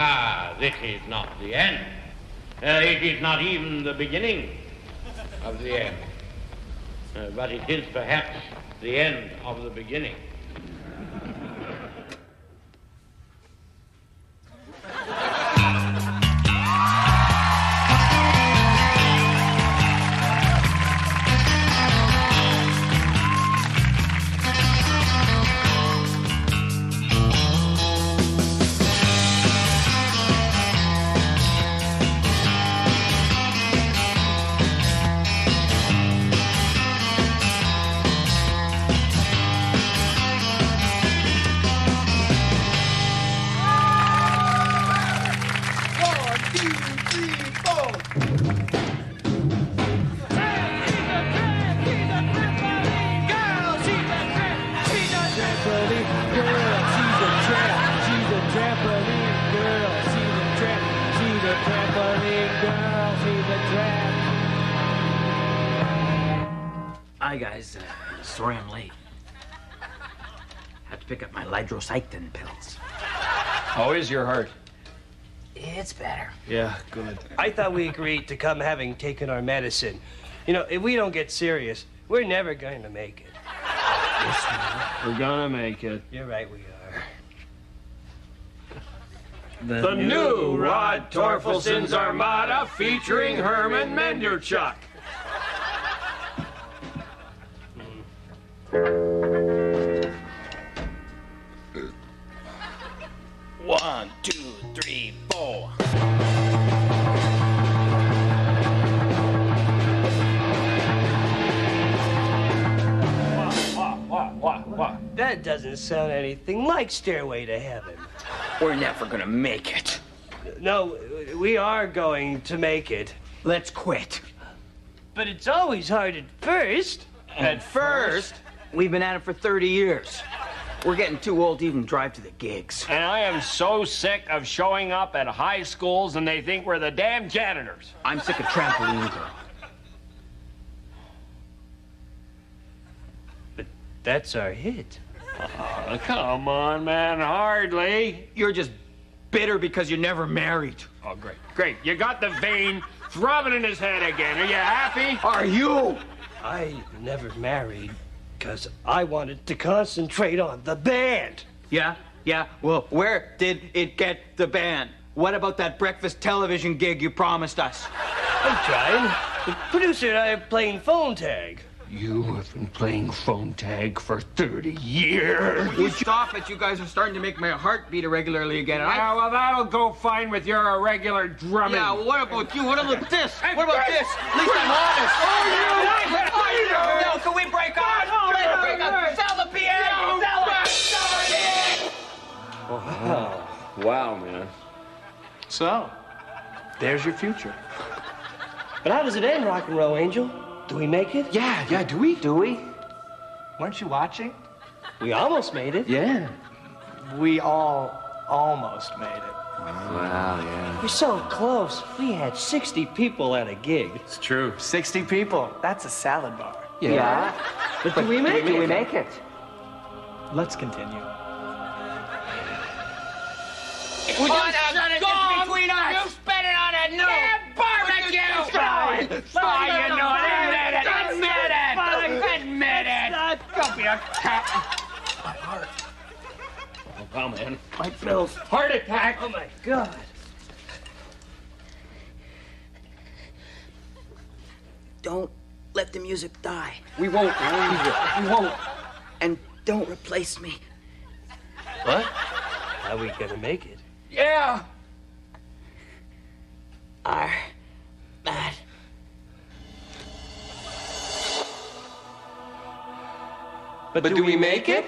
Ah, this is not the end. It is not even the beginning of the end. But it is perhaps the end of the beginning. Hi guys, sorry I'm late. Have to pick up my lidrocyctin pills. How is your heart? It's better. Yeah, good. I thought we agreed to come having taken our medicine. You know, if we don't get serious, we're never going to make it. Yes, we're gonna make it. You're right, we are. The new Rod Torfelson's Armada featuring Herman Menderchuk. One, two, three, four. What? That doesn't sound anything like Stairway to Heaven. We're never gonna make it. No, we are going to make it. Let's quit. But it's always hard at first. At first? We've been at it for 30 years. We're getting too old to even drive to the gigs. And I am so sick of showing up at high schools and they think we're the damn janitors. I'm sick of Trampoline Girl. But that's our hit. Oh, come on, man, hardly. You're just bitter because you never married. Oh, great, great. You got the vein throbbing in his head again. Are you happy? Are you? I never married because I wanted to concentrate on the band. Yeah? Well, where did it get the band? What about that breakfast television gig you promised us? I'm trying. The producer and I are playing phone tag. You have been playing phone tag for 30 years. Would you stop it? You guys are starting to make my heart beat irregularly again. Yeah, well, that'll go fine with your irregular drumming. Yeah, well, what about you? What about this? What about this? At least I'm honest. No, can we break off? Sell the piano! Sell it! Wow, man. So, there's your future. But how does it end, Rock and Roll Angel? Do we make it? Yeah, do we? Do we? Weren't you watching? We almost made it. Yeah. We all almost made it. Wow, yeah. We're so close. We had 60 people at a gig. It's true. 60 people. That's a salad bar. Yeah. But do we make it? Do we make it? Let's continue. What a gong between us! You spit it on a note! Barbecue! Fine, you know it! Admit it! Don't be a cat! Oh, wow, man. My pills. Heart attack. Oh, my God. Don't let the music die. We won't. We won't. And don't replace me. What? How are we gonna make it? Yeah. Are bad. But do we make it?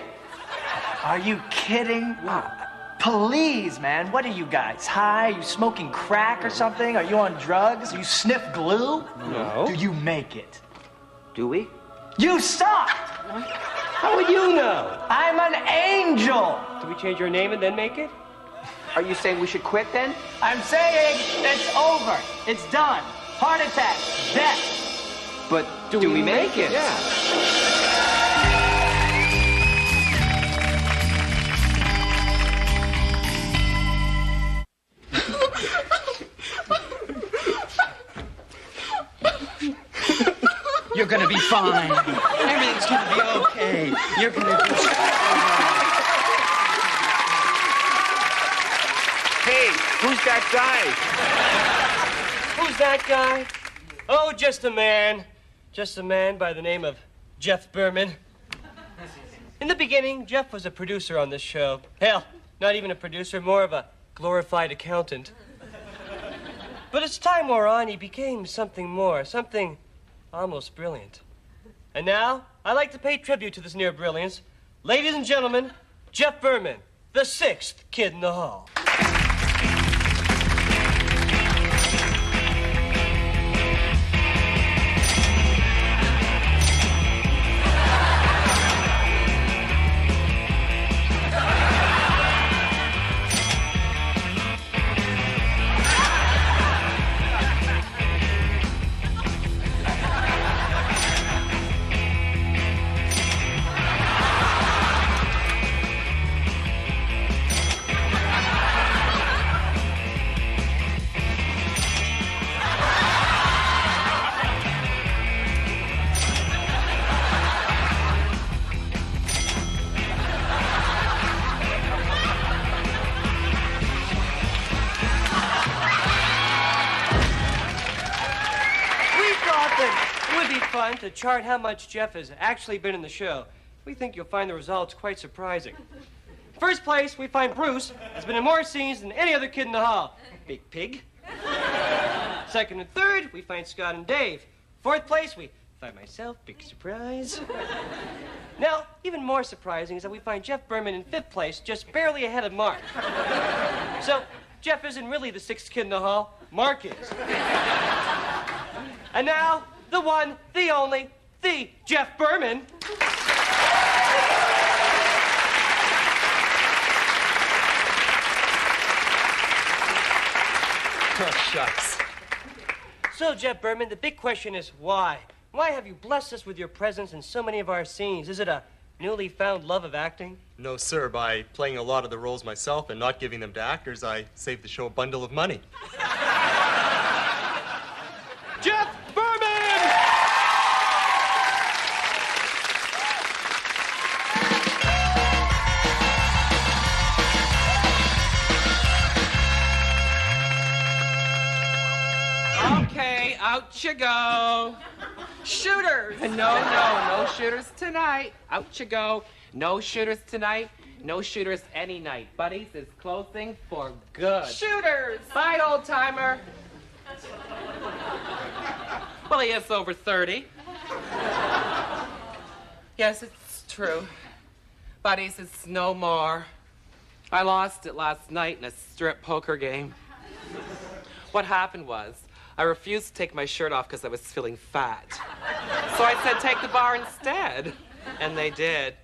Are you kidding? Wow. Please, man. What are you guys? High? Are you smoking crack or something? Are you on drugs? You sniff glue? No. Do you make it? Do we? You suck! How would you know? I'm an angel! Do we change our name and then make it? Are you saying we should quit then? I'm saying it's over. It's done. Heart attack. Death. But do we make it? Yeah. You're gonna be fine. Everything's gonna be okay. You're gonna be Hey, who's that guy? Who's that guy? Oh, just a man. Just a man by the name of Jeff Berman. In the beginning, Jeff was a producer on this show. Hell, not even a producer, more of a glorified accountant. But as time wore on, he became something more, something almost brilliant. And now, I'd like to pay tribute to this near brilliance. Ladies and gentlemen, Jeff Berman, the 6th kid in the hall. To chart how much Jeff has actually been in the show. We think you'll find the results quite surprising. First place, we find Bruce has been in more scenes than any other kid in the hall. Big pig. Second and third, we find Scott and Dave. Fourth place, we find myself. Big surprise. Now, even more surprising is that we find Jeff Berman in 5th place, just barely ahead of Mark. So, Jeff isn't really the 6th kid in the hall. Mark is. And now, the one, the only, the Jeff Berman. Oh, shucks. So, Jeff Berman, the big question is why? Why have you blessed us with your presence in so many of our scenes? Is it a newly found love of acting? No, sir. By playing a lot of the roles myself and not giving them to actors, I saved the show a bundle of money. Jeff Berman! Okay, out you go. Shooters! No shooters tonight. Out you go. No shooters tonight. No shooters any night. Buddies is closing for good. Shooters! Bye, old timer. Well, he is over 30. Yes, it's true. Buddies, it's no more. I lost it last night in a strip poker game. What happened was, I refused to take my shirt off because I was feeling fat. So I said, take the bar instead. And they did.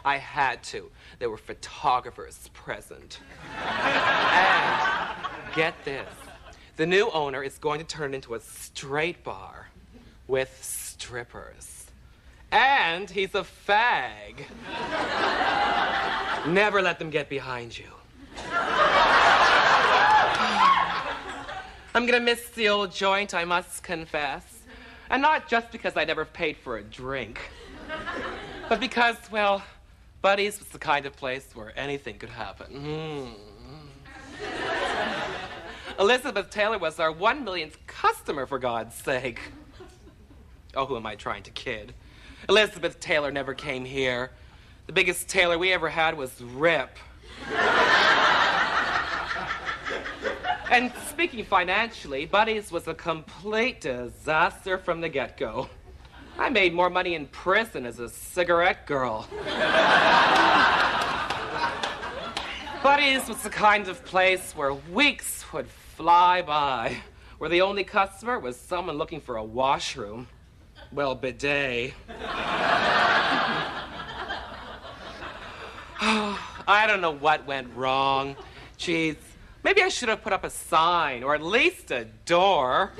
I had to. There were photographers present. And get this. The new owner is going to turn it into a straight bar with strippers. And he's a fag. Never let them get behind you. I'm gonna miss the old joint, I must confess. And not just because I never paid for a drink, but because, well, Buddy's was the kind of place where anything could happen. Elizabeth Taylor was our 1 millionth customer, for God's sake. Oh, who am I trying to kid? Elizabeth Taylor never came here. The biggest tailor we ever had was Rip. And speaking financially, Buddy's was a complete disaster from the get-go. I made more money in prison as a cigarette girl. Buddy's was the kind of place where weeks would fly by, where the only customer was someone looking for a washroom. Well, bidet. I don't know what went wrong. Geez, maybe I should have put up a sign, or at least a door.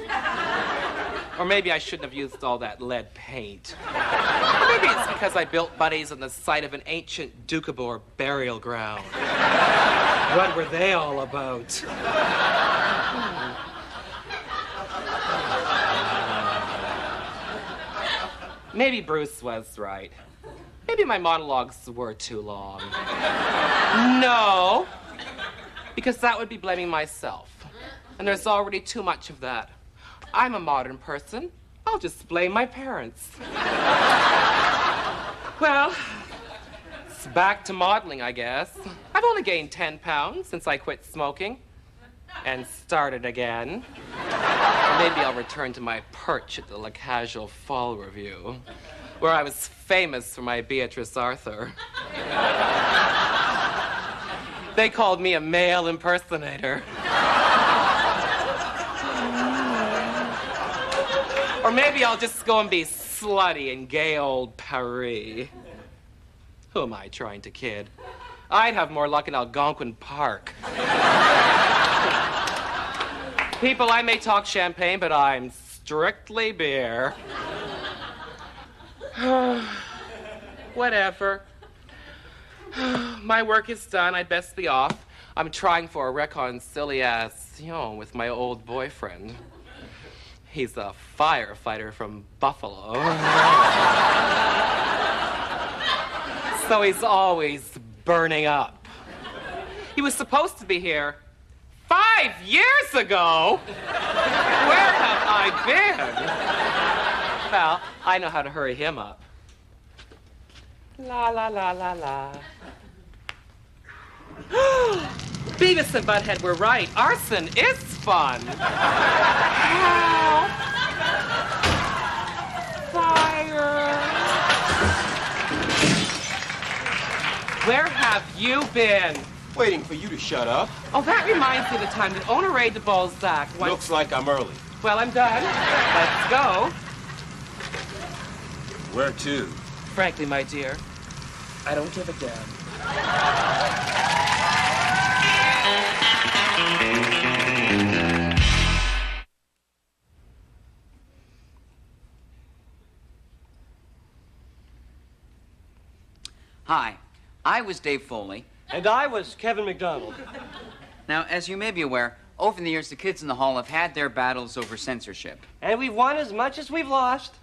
Or maybe I shouldn't have used all that lead paint. Or maybe it's because I built Buddy's on the site of an ancient Doukhobor burial ground. What were they all about? Maybe Bruce was right. Maybe my monologues were too long. No, because that would be blaming myself. And there's already too much of that. I'm a modern person. I'll just blame my parents. Well, it's back to modeling, I guess. I've only gained 10 pounds since I quit smoking and started again. Or maybe I'll return to my perch at the La Casual Fall Review, where I was famous for my Beatrice Arthur. They called me a male impersonator. Or maybe I'll just go and be slutty in gay old Paris. Who am I trying to kid? I'd have more luck in Algonquin Park. People, I may talk champagne, but I'm strictly beer. Whatever. My work is done. I'd best be off. I'm trying for a reconciliation with my old boyfriend. He's a firefighter from Buffalo. So he's always burning up. He was supposed to be here 5 years ago. Where have I been? Well, I know how to hurry him up. La, la, la, la, la. Beavis and Butthead were right. Arson is fun. Help. Fire. Where have you been? Waiting for you to shut up. Oh, that reminds me of the time that Honoré de Balzac once... Looks like I'm early. Well, I'm done. Let's go. Where to? Frankly, my dear, I don't give a damn. Hi, I was Dave Foley. And I was Kevin McDonald. Now, as you may be aware, over the years, the kids in the hall have had their battles over censorship. And we've won as much as we've lost.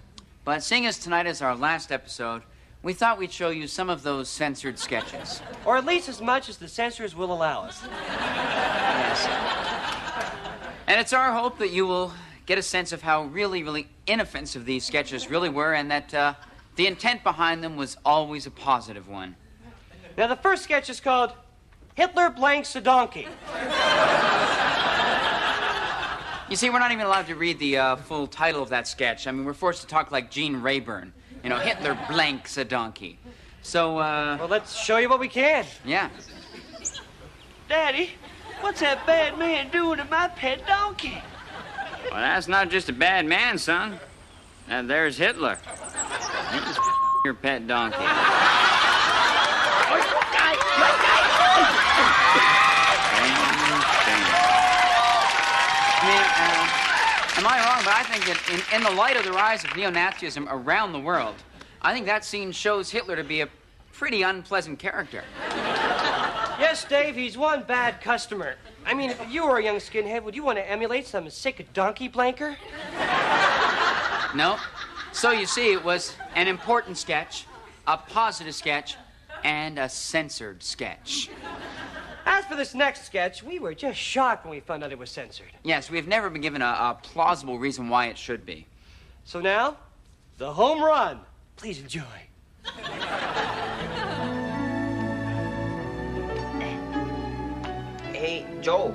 But seeing as tonight is our last episode, we thought we'd show you some of those censored sketches. Or at least as much as the censors will allow us. Yes. And it's our hope that you will get a sense of how really, really inoffensive these sketches really were, and that the intent behind them was always a positive one. Now, the first sketch is called Hitler Blanks a Donkey. You see, we're not even allowed to read the full title of that sketch. I mean, we're forced to talk like Gene Rayburn. You know, Hitler blanks a donkey. So, Well, let's show you what we can. Yeah. Daddy, what's that bad man doing to my pet donkey? Well, that's not just a bad man, son. There's Hitler. He's your pet donkey. Am I wrong? But I think that in the light of the rise of neo-Nazism around the world, I think that scene shows Hitler to be a pretty unpleasant character. Yes, Dave, he's one bad customer. I mean, if you were a young skinhead, would you want to emulate some sick donkey blanker? No. So you see, it was an important sketch, a positive sketch, and a censored sketch. As for this next sketch, we were just shocked when we found out it was censored. Yes, we've never been given a plausible reason why it should be. So now, the home run. Please enjoy. Hey, Joe,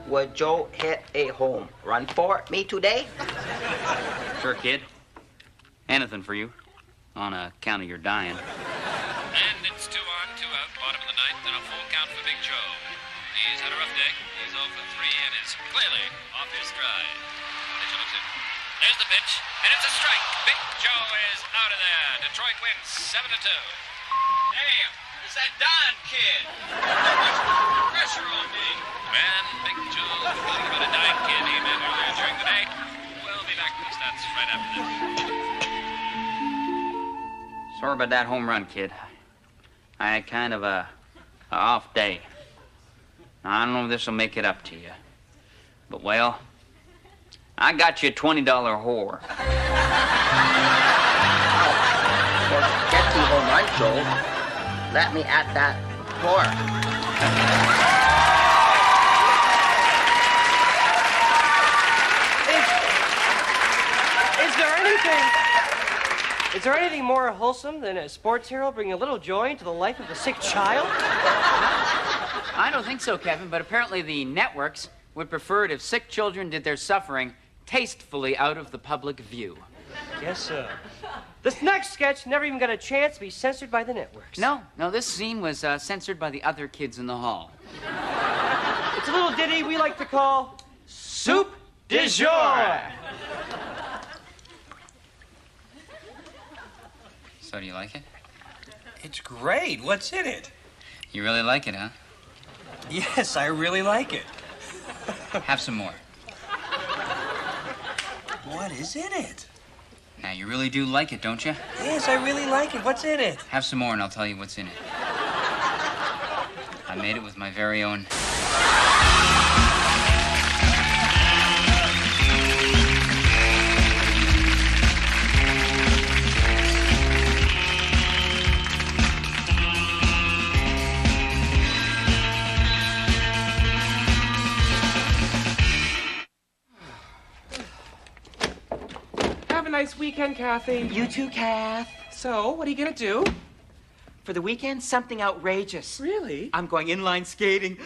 would Joe hit a home run for me today? Sure, kid. Anything for you, on account of your dying. And it's 2 on, 2 out, bottom of the ninth, and a full count for Big Joe. He's had a rough day. He's 0 for 3 and is clearly off his stride. Pitcher looks in. There's the pitch, and it's a strike. Big Joe is out of there. Detroit wins 7-2. Damn, it's that Don kid. Pressure on me. Man, Big Joe complaining about a dying kid he met earlier during the day. We'll be back with the stats right after this. Sorry about that home run, kid. I had kind of a off day. I don't know if this will make it up to you. But, well, I got you a $20 whore. Joel. Let me at that whore. Is there anything more wholesome than a sports hero bringing a little joy into the life of a sick child? I don't think so, Kevin, but apparently the networks would prefer it if sick children did their suffering tastefully out of the public view. Guess so. This next sketch never even got a chance to be censored by the networks. No, this scene was censored by the other kids in the hall. It's a little ditty we like to call Soup du Jour. So do you like it? It's great. What's in it? You really like it, huh? Yes, I really like it. Have some more. What is in it? Now, you really do like it, don't you? Yes, I really like it. What's in it? Have some more and I'll tell you what's in it. I made it with my very own... Have a nice weekend, Kathy. You too, Kath. So, what are you gonna do? For the weekend, something outrageous. Really? I'm going inline skating. Be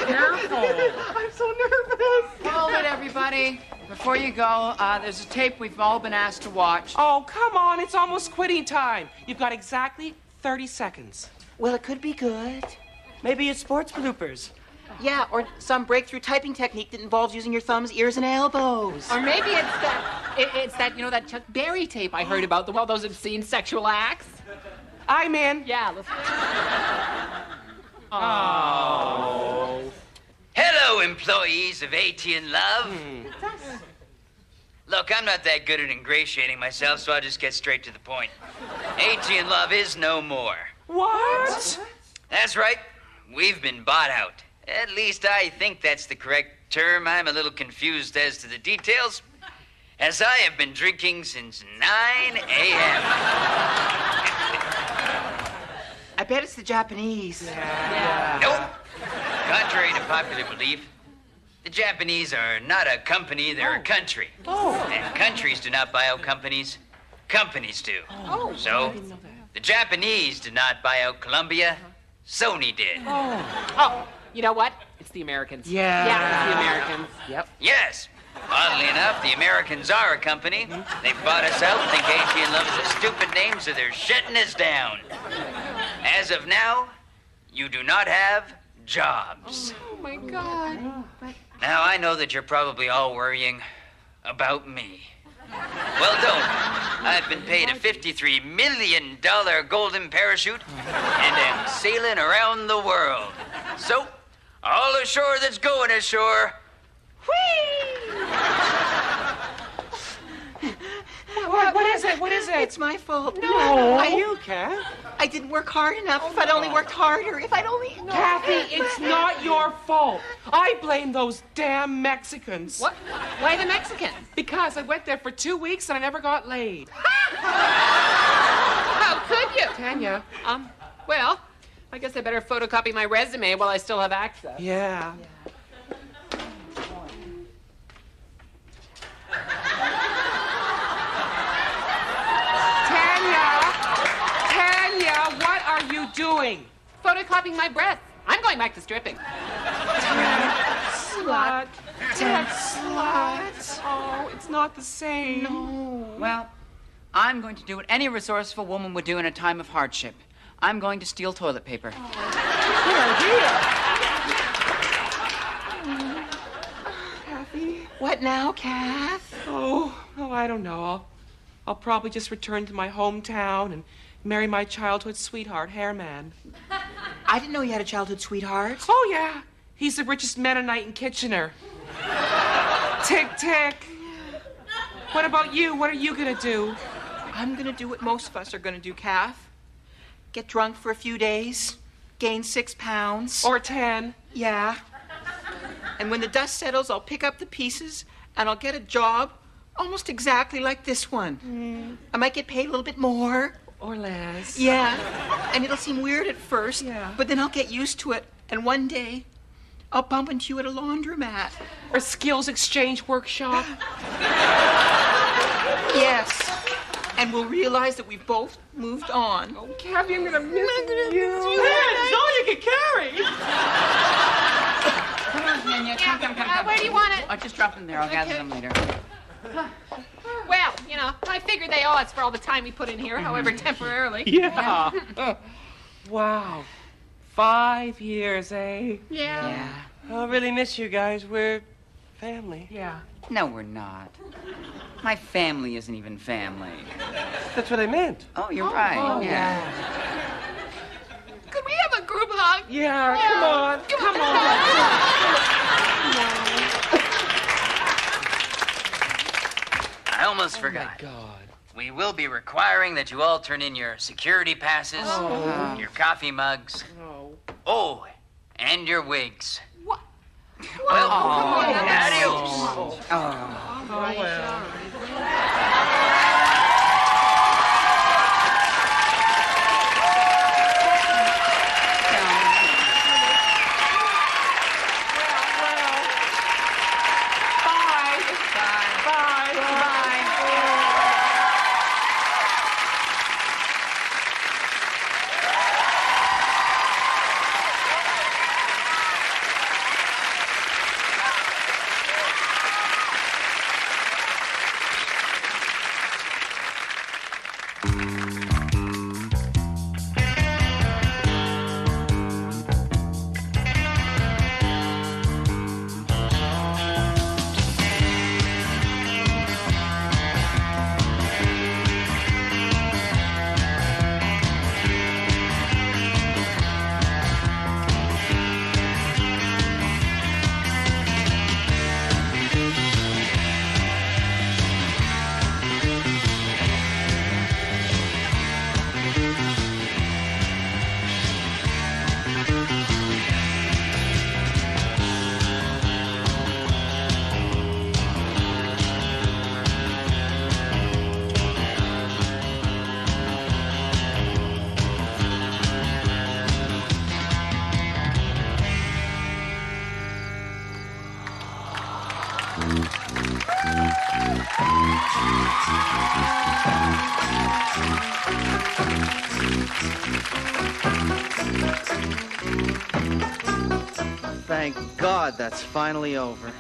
careful. I'm so nervous. Hold it, everybody. Before you go, there's a tape we've all been asked to watch. Oh, come on. It's almost quitting time. You've got exactly 30 seconds. Well, it could be good. Maybe it's sports bloopers. Yeah, or some breakthrough typing technique that involves using your thumbs, ears, and elbows. Or maybe it's that, that Chuck Berry tape I heard about, those obscene sexual acts. I'm in. Yeah, let's... Oh. Hello, employees of AT&T Love. Look, I'm not that good at ingratiating myself, so I'll just get straight to the point. AT&T Love is no more. What? That's right. We've been bought out. At least I think that's the correct term. I'm a little confused as to the details, as I have been drinking since 9 a.m. I bet it's the Japanese. Nope. Contrary to popular belief, the Japanese are not a company, they're a country. And countries do not buy out companies, companies do. So, the Japanese did not buy out Columbia, Sony did. Oh, you know what? It's the Americans. Yeah. Yeah, it's the Americans. Yep. Yes. Oddly enough, the Americans are a company. They bought us out, think AT&T Love is a stupid name, so they're shutting us down. As of now, you do not have jobs. Oh, my God. Now, I know that you're probably all worrying about me. Well, don't. I've been paid a $53 million golden parachute and am sailing around the world. So, all ashore that's going ashore, What is it? What is it? It's my fault. No. Are you, Kath? I didn't work hard enough. If I'd only worked harder, if I'd only... Kathy, it's not your fault. I blame those damn Mexicans. What? Why the Mexicans? Because I went there for 2 weeks and I never got laid. How could you? Tanya. Well, I guess I better photocopy my resume while I still have access. Yeah. Tanya, what are you doing? Photocopying my breath. I'm going back to stripping. Slut. Slut. Oh, it's not the same. No. Well, I'm going to do what any resourceful woman would do in a time of hardship. I'm going to steal toilet paper. Kathy? What now, Kath? Oh, I don't know. I'll probably just return to my hometown and marry my childhood sweetheart, Hairman. I didn't know you had a childhood sweetheart. Oh, yeah. He's the richest Mennonite in Kitchener. Tick, tick. What about you? What are you gonna do? I'm gonna do what most of us are gonna do, Kath. Get drunk for a few days, gain 6 pounds. Or 10. Yeah. And when the dust settles, I'll pick up the pieces and I'll get a job almost exactly like this one. I might get paid a little bit more. Or less. Yeah. And it'll seem weird at first, but then I'll get used to it. And one day, I'll bump into you at a laundromat. Or skills exchange workshop. Yes. And we'll realize that we've both moved on. Oh, Cabby, I'm gonna miss you. It's all you can carry. Come on, Nanya. Come. Where do you want it? I'll just drop them there. I'll gather them later. Well, you know, I figured they owe us for all the time we put in here, however temporarily. Yeah. Wow. 5 years, eh? Yeah. I'll really miss you guys. We're family. Yeah. No, we're not. My family isn't even family. That's what I meant. Oh, you're right. Oh, yeah. Could we have a group hug? Yeah, come on. Come on. I almost forgot. God. We will be requiring that you all turn in your security passes, your coffee mugs, and your wigs. What? Well, Oh, adios. Oh, well. Thank God that's finally over.